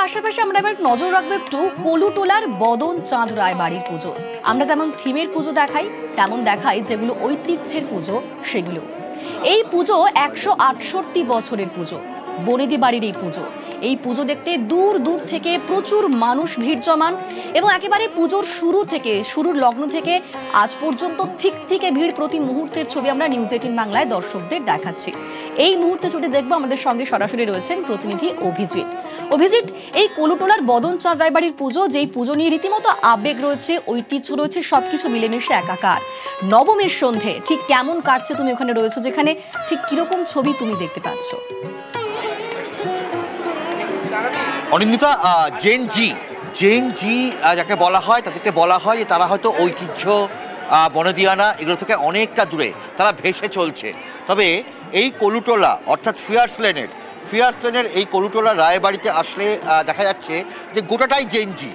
পাশাপাশি আমরা এবার নজর রাখবো একটু কলুটোলার বদন চাঁদ রায় বাড়ির পুজো। আমরা যেমন থিমের পুজো দেখাই, তেমন দেখাই যেগুলো ঐতিহ্যের পুজো সেগুলো। এই পুজো 168 বছরের পুজো, বনেদি বাড়ির এই পুজো দেখতে দূর দূর থেকে প্রচুর মানুষ ভিড় জমান এবং একেবারে পুজোর শুরুর লগ্ন থেকে আজ পর্যন্ত ঠিক থেকে ভিড় প্রতি মুহূর্তের ছবি আমরা নিউজ 18 বাংলায় দর্শকদের দেখাচ্ছি। এই মুহূর্তে ছুটে দেখবো, আমাদের সঙ্গে সরাসরি রয়েছেন প্রতিনিধি অভিজিৎ। এই কলুটোলার বদন চাঁদ রায় বাড়ির পুজো, যেই পুজো নিয়ে রীতিমতো আবেগ রয়েছে, ঐতিহ্য রয়েছে, সবকিছু মিলেমিশে একাকার। নবমীর সন্ধে ঠিক কেমন কাটছে? তুমি ওখানে রয়েছো, যেখানে ঠিক কিরকম ছবি তুমি দেখতে পাচ্ছ? অনিন্দিতা, জেন জি যাকে বলা হয়, তাদেরকে বলা হয় যে তারা হয়তো ঐতিহ্য, বনেদিয়ানা এগুলো থেকে অনেকটা দূরে তারা ভেসে চলছে। তবে এই কলুটোলা অর্থাৎ ফিয়ার্স লেনের এই কলুটোলা রায়বাড়িতে আসলে দেখা যাচ্ছে যে গোটাটাই জেনজি।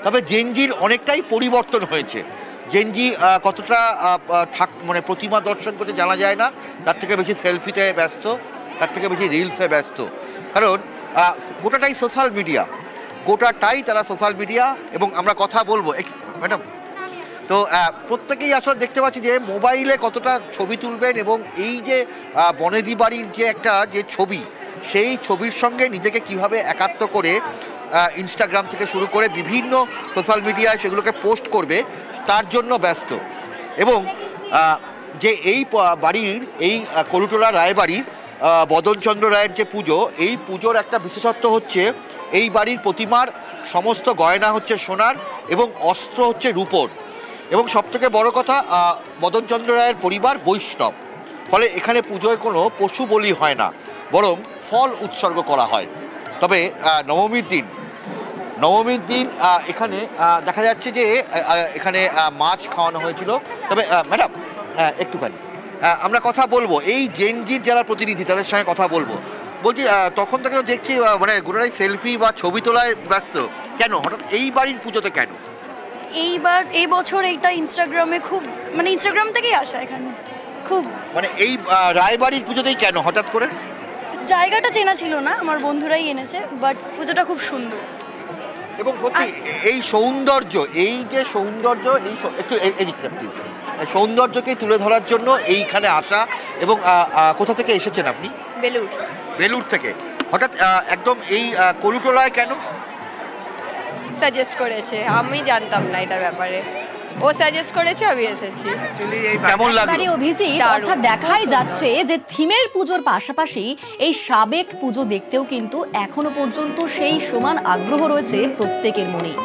তবে জেনজির অনেকটাই পরিবর্তন হয়েছে। জেনজি কতটা মানে প্রতিমা দর্শন করতে জানা যায় না, তার থেকে বেশি সেলফিতে ব্যস্ত, তার থেকে বেশি রিলসে ব্যস্ত। কারণ গোটাটাই সোশ্যাল মিডিয়া এবং আমরা কথা বলবো ম্যাডাম। তো প্রত্যেকেই আসলে দেখতে পাচ্ছি যে মোবাইলে কতটা ছবি তুলবেন এবং এই যে বনেদি বাড়ির যে ছবি, সেই ছবির সঙ্গে নিজেকে কিভাবে একাত্ম করে ইনস্টাগ্রাম থেকে শুরু করে বিভিন্ন সোশ্যাল মিডিয়ায় সেগুলোকে পোস্ট করবে, তার জন্য ব্যস্ত। এবং যে এই বাড়ির এই কলুটোলা রায়বাড়ির বদনচন্দ্র রায়ের যে পুজো, এই পুজোর একটা বিশেষত্ব হচ্ছে এই বাড়ির প্রতিমার সমস্ত গয়না হচ্ছে সোনার এবং অস্ত্র হচ্ছে রূপোর। এবং সবথেকে বড় কথা, বদনচন্দ্র রায়ের পরিবার বৈষ্ণব, ফলে এখানে পুজোয় কোনো পশু বলি হয় না, বরং ফল উৎসর্গ করা হয়। তবে নবমীর দিন এখানে দেখা যাচ্ছে যে এখানে মাছ খাওয়ানো হয়েছিল। তবে ম্যাডাম একটুখানি আমরা কথা বলবো এই জেনজির যারা প্রতিনিধি, তাদের সঙ্গে কথা বলবো। বলছি, তখন থেকে দেখছি মানে গোটাই সেলফি বা ছবি তোলায় ব্যস্ত, কেন হঠাৎ এই বাড়ির পুজোতে কেন? এই বছর এইটা ইনস্টাগ্রামে খুব, মানে ইনস্টাগ্রাম থেকেই আসা এখানে খুব, মানে এই রায়বাড়ির পুজোতেই কেন হঠাৎ করে? জায়গাটা চেনা ছিল না, আমার বন্ধুরাই এনেছে, বাট পুজোটা খুব সুন্দর। এবং সত্যি এই সৌন্দর্য, একটু এদিকটা প্লিজ, সৌন্দর্যকে তুলে ধরার জন্য এইখানে আসা। এবং কোথা থেকে এসেছেন আপনি? বেলুড় থেকে। হঠাৎ একদম এই কলুটোলায় কেন? সাজেস্ট করেছে, আমি জানতাম না এটার ব্যাপারে, ও সাজেস্ট করেছে, আমি এসেছি। কেমন লাগলো অভিজিৎ? অর্থাৎ দেখাই যাচ্ছে যে থিমের পুজোর পাশাপাশি এই সাবেক পুজো দেখতেও কিন্তু এখনো পর্যন্ত সেই সমান আগ্রহ রয়েছে প্রত্যেকের মনেই।